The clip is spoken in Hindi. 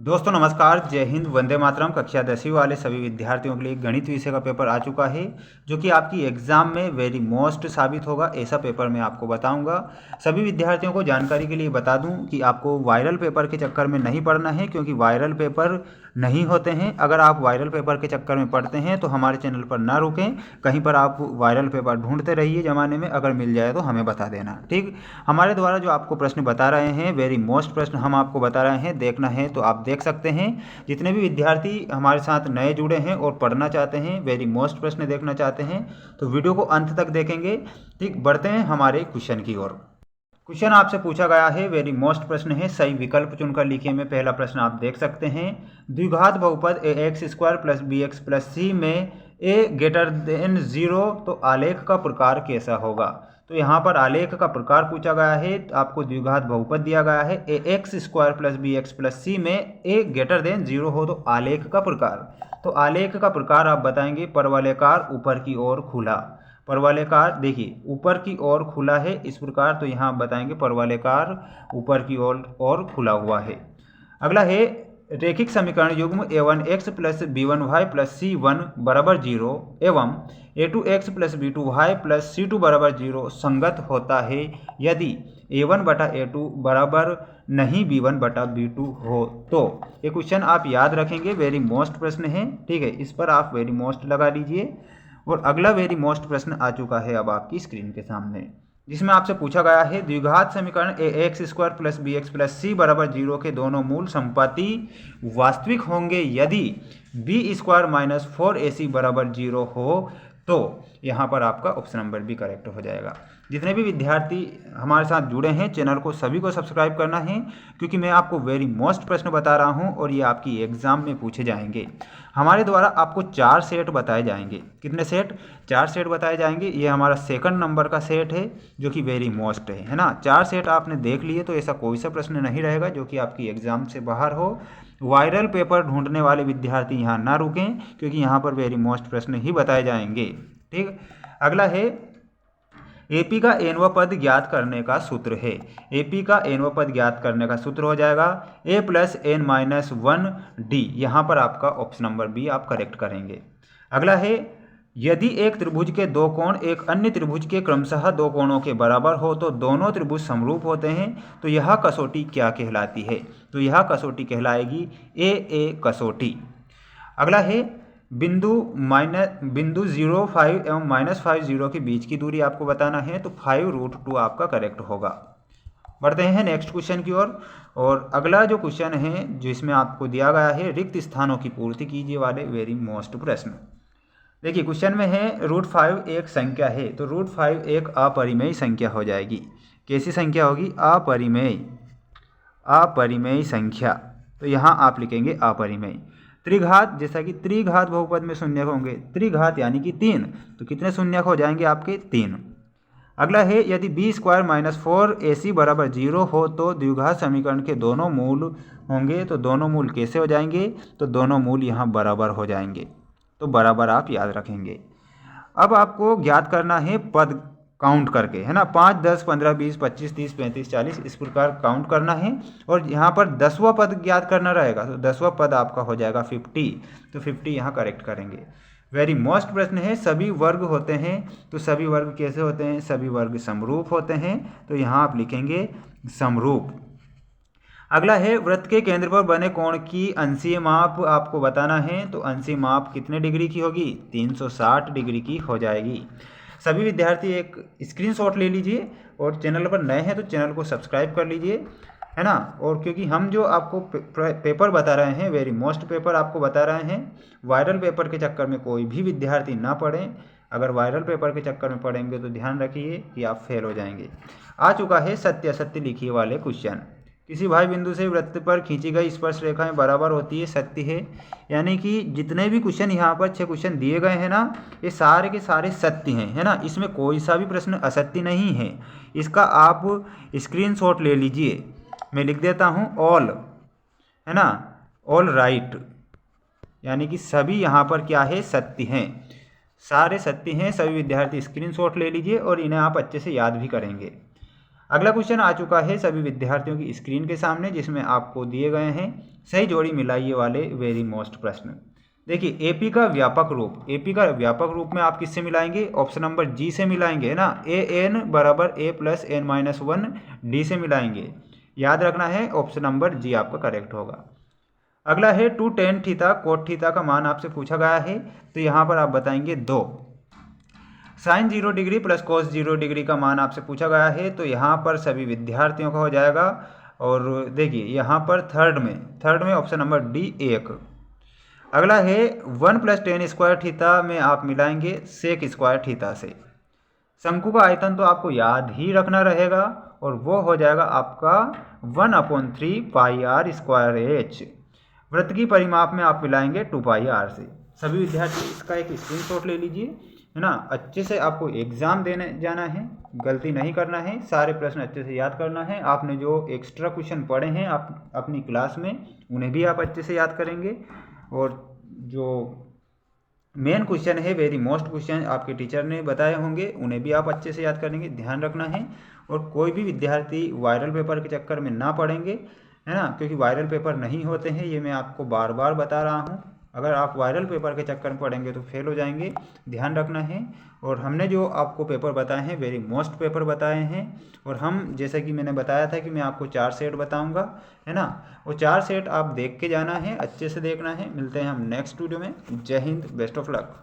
दोस्तों नमस्कार, जय हिंद, वंदे मातरम। कक्षा 10वीं वाले सभी विद्यार्थियों के लिए गणित विषय का पेपर आ चुका है, जो कि आपकी एग्ज़ाम में वेरी मोस्ट साबित होगा। ऐसा पेपर मैं आपको बताऊंगा। सभी विद्यार्थियों को जानकारी के लिए बता दूं कि आपको वायरल पेपर के चक्कर में नहीं पड़ना है, क्योंकि वायरल पेपर नहीं होते हैं। अगर आप वायरल पेपर के चक्कर में पड़ते हैं तो हमारे चैनल पर ना रुकें, कहीं पर आप वायरल पेपर ढूंढते रहिए ज़माने में। अगर मिल जाए तो हमें बता देना, ठीक। हमारे द्वारा जो आपको प्रश्न बता रहे हैं, वेरी मोस्ट प्रश्न हम आपको बता रहे हैं। देखना है तो आप देख सकते हैं। जितने भी विद्यार्थी हमारे साथ नए जुड़े हैं और पढ़ना चाहते हैं, वेरी मोस्ट प्रश्न देखना चाहते हैं, तो वीडियो को अंत तक देखेंगे, ठीक। बढ़ते हैं हमारे क्वेश्चन की ओर। क्वेश्चन आपसे पूछा गया है, वेरी मोस्ट प्रश्न है, सही विकल्प चुनकर लिखिए में पहला प्रश्न आप देख सकते हैं। द्विघात बहुपद a x square plus b x plus c में ए ग्रेटर देन 0 तो आलेख का प्रकार कैसा होगा। तो यहाँ पर आलेख का प्रकार पूछा गया है। तो आपको द्विघात बहुपद दिया गया है a x square plus b x plus c में ए ग्रेटर देन 0 हो तो आलेख का प्रकार। तो आलेख का प्रकार आप बताएंगे परवलयाकार ऊपर की ओर खुला। परवलयाकार देखिए ऊपर की ओर खुला है इस प्रकार, तो यहाँ बताएंगे परवलयाकार ऊपर की ओर खुला हुआ है। अगला है रैखिक समीकरण युग्म a1x plus b1y plus c1 बराबर 0 एवं a2x plus b2y plus c2 बराबर 0 संगत होता है यदि a1 बटा a2 बराबर नहीं b1 बटा b2 हो। तो ये क्वेश्चन आप याद रखेंगे, वेरी मोस्ट प्रश्न है, ठीक है। इस पर आप वेरी मोस्ट लगा लीजिए। और अगला वेरी मोस्ट प्रश्न आ चुका है अब आपकी स्क्रीन के सामने, जिसमें आपसे पूछा गया है द्विघात समीकरण a x square plus b x plus c बराबर 0 के दोनों मूल समपाती वास्तविक होंगे यदि बी स्क्वायर माइनस 4ac बराबर 0 हो। तो यहाँ पर आपका ऑप्शन नंबर बी करेक्ट हो जाएगा। जितने भी विद्यार्थी हमारे साथ जुड़े हैं चैनल को सभी को सब्सक्राइब करना है, क्योंकि मैं आपको वेरी मोस्ट प्रश्न बता रहा हूँ और ये आपकी एग्जाम में पूछे जाएंगे। हमारे द्वारा आपको 4 सेट बताए जाएंगे। कितने सेट? 4 सेट बताए जाएंगे। ये हमारा सेकंड नंबर का सेट है जो कि वेरी मोस्ट है ना। 4 सेट आपने देख लिए तो ऐसा कोई सा प्रश्न नहीं रहेगा जो कि आपकी एग्जाम से बाहर हो। वायरल पेपर ढूंढने वाले विद्यार्थी यहाँ ना रुकें, क्योंकि यहाँ पर वेरी मोस्ट प्रश्न ही बताए जाएंगे, ठीक। अगला है एपी का एनवा पद ज्ञात करने का सूत्र है। एपी का एनवा पद ज्ञात करने का सूत्र हो जाएगा ए प्लस एन माइनस 1 डी। यहाँ पर आपका ऑप्शन नंबर बी आप करेक्ट करेंगे। अगला है यदि एक त्रिभुज के दो कोण एक अन्य त्रिभुज के क्रमशः दो कोणों के बराबर हो तो दोनों त्रिभुज समरूप होते हैं, तो यह कसौटी क्या कहलाती है। तो यह कसौटी कहलाएगी ए कसौटी। अगला है बिंदु 0,5 एवं -5 0 के बीच की दूरी आपको बताना है, तो 5√2 आपका करेक्ट होगा। बढ़ते हैं नेक्स्ट क्वेश्चन की ओर। और अगला जो क्वेश्चन है जिसमें आपको दिया गया है रिक्त स्थानों की पूर्ति कीजिए वाले वेरी मोस्ट प्रश्न। देखिए क्वेश्चन में है √5 एक संख्या है, तो √5 एक अपरिमेय संख्या हो जाएगी। कैसी संख्या होगी? अपरिमेय संख्या। तो यहाँ आप लिखेंगे अपरिमेय। त्रिघात, जैसा कि त्रिघात बहुपद में शून्य होंगे, त्रिघात यानी कि 3, तो कितने शून्य हो जाएंगे आपके? 3। अगला है यदि बी स्क्वायर माइनस 4ac बराबर 0 हो तो द्विघात समीकरण के दोनों मूल होंगे, तो दोनों मूल कैसे हो जाएंगे? तो दोनों मूल यहाँ बराबर हो जाएंगे, तो बराबर आप याद रखेंगे। अब आपको ज्ञात करना है पद काउंट करके, है ना। 5, 10, 15, 20, 25, 30, 35, 40 इस प्रकार काउंट करना है। और यहाँ पर 10वां पद ज्ञात करना रहेगा, तो 10वां पद आपका हो जाएगा 50, तो 50 यहाँ करेक्ट करेंगे। वेरी मोस्ट प्रश्न है, सभी वर्ग होते हैं, तो सभी वर्ग कैसे होते हैं? सभी वर्ग समरूप होते हैं, तो यहाँ आप लिखेंगे समरूप। अगला है वृत्त के केंद्र पर बने कोण की अंशीय माप आपको बताना है, तो अंशीय माप कितने डिग्री की होगी? 360 डिग्री की हो जाएगी। सभी विद्यार्थी एक स्क्रीनशॉट ले लीजिए और चैनल पर नए हैं तो चैनल को सब्सक्राइब कर लीजिए, है ना। और क्योंकि हम जो आपको पेपर बता रहे हैं, वेरी मोस्ट पेपर आपको बता रहे हैं, वायरल पेपर के चक्कर में कोई भी विद्यार्थी ना पढ़ें। अगर वायरल पेपर के चक्कर में पढ़ेंगे तो ध्यान रखिए कि आप फेल हो जाएंगे। आ चुका है सत्य असत्य लिखिए वाले क्वेश्चन। किसी भाई बिंदु से वृत्त पर खींची गई स्पर्श रेखाएं बराबर होती है, सत्य है। यानी कि जितने भी क्वेश्चन यहाँ पर 6 क्वेश्चन दिए गए हैं ना, ये सारे के सारे सत्य हैं, है ना। इसमें कोई सा भी प्रश्न असत्य नहीं है। इसका आप स्क्रीनशॉट ले लीजिए। मैं लिख देता हूँ ऑल, है ना, ऑल राइट, यानी कि सभी यहाँ पर क्या है? सत्य हैं, सारे सत्य हैं। सभी विद्यार्थी स्क्रीनशॉट ले लीजिए और इन्हें आप अच्छे से याद भी करेंगे। अगला क्वेश्चन आ चुका है सभी विद्यार्थियों की स्क्रीन के सामने, जिसमें आपको दिए गए हैं सही जोड़ी मिलाइए वाले वेरी मोस्ट प्रश्न। देखिए एपी का व्यापक रूप, एपी का व्यापक रूप में आप किससे मिलाएंगे? ऑप्शन नंबर जी से मिलाएंगे, है ना। ए एन बराबर ए प्लस एन माइनस 1 डी से मिलाएंगे। याद रखना है ऑप्शन नंबर जी आपका करेक्ट होगा। अगला है 2 tan थीटा कोट थीटा का मान आपसे पूछा गया है, तो यहाँ पर आप बताएंगे 2। Sine 0 degree plus cos 0 degree का मान आपसे पूछा गया है, तो यहाँ पर सभी विद्यार्थियों का हो जाएगा। और देखिए यहाँ पर थर्ड में ऑप्शन नंबर डी 1। अगला है 1 + tan स्क्वायर थीटा में आप मिलाएंगे सेक स्क्वायर थीटा से। शंकु का आयतन तो आपको याद ही रखना रहेगा, और वो हो जाएगा आपका 1/3 पाई आर स्क्वायर एच। वृत्त की परिमाप में आप मिलाएंगे 2 पाई आर से। सभी विद्यार्थी इसका एक स्क्रीनशॉट ले लीजिए, है ना। अच्छे से आपको एग्ज़ाम देने जाना है, गलती नहीं करना है, सारे प्रश्न अच्छे से याद करना है। आपने जो एक्स्ट्रा क्वेश्चन पढ़े हैं आप अपनी क्लास में, उन्हें भी आप अच्छे से याद करेंगे। और जो मेन क्वेश्चन है, वेरी मोस्ट क्वेश्चन आपके टीचर ने बताए होंगे, उन्हें भी आप अच्छे से याद करेंगे, ध्यान रखना है। और कोई भी विद्यार्थी वायरल पेपर के चक्कर में ना पढ़ेंगे, है ना, क्योंकि वायरल पेपर नहीं होते हैं, ये मैं आपको बार बार बता रहा हूँ। अगर आप वायरल पेपर के चक्कर में पढ़ेंगे तो फेल हो जाएंगे, ध्यान रखना है। और हमने जो आपको पेपर बताए हैं वेरी मोस्ट पेपर बताए हैं, और हम जैसे कि मैंने बताया था कि मैं आपको 4 सेट बताऊंगा, है ना। वो 4 सेट आप देख के जाना है, अच्छे से देखना है। मिलते हैं हम नेक्स्ट वीडियो में। जय हिंद, बेस्ट ऑफ लक।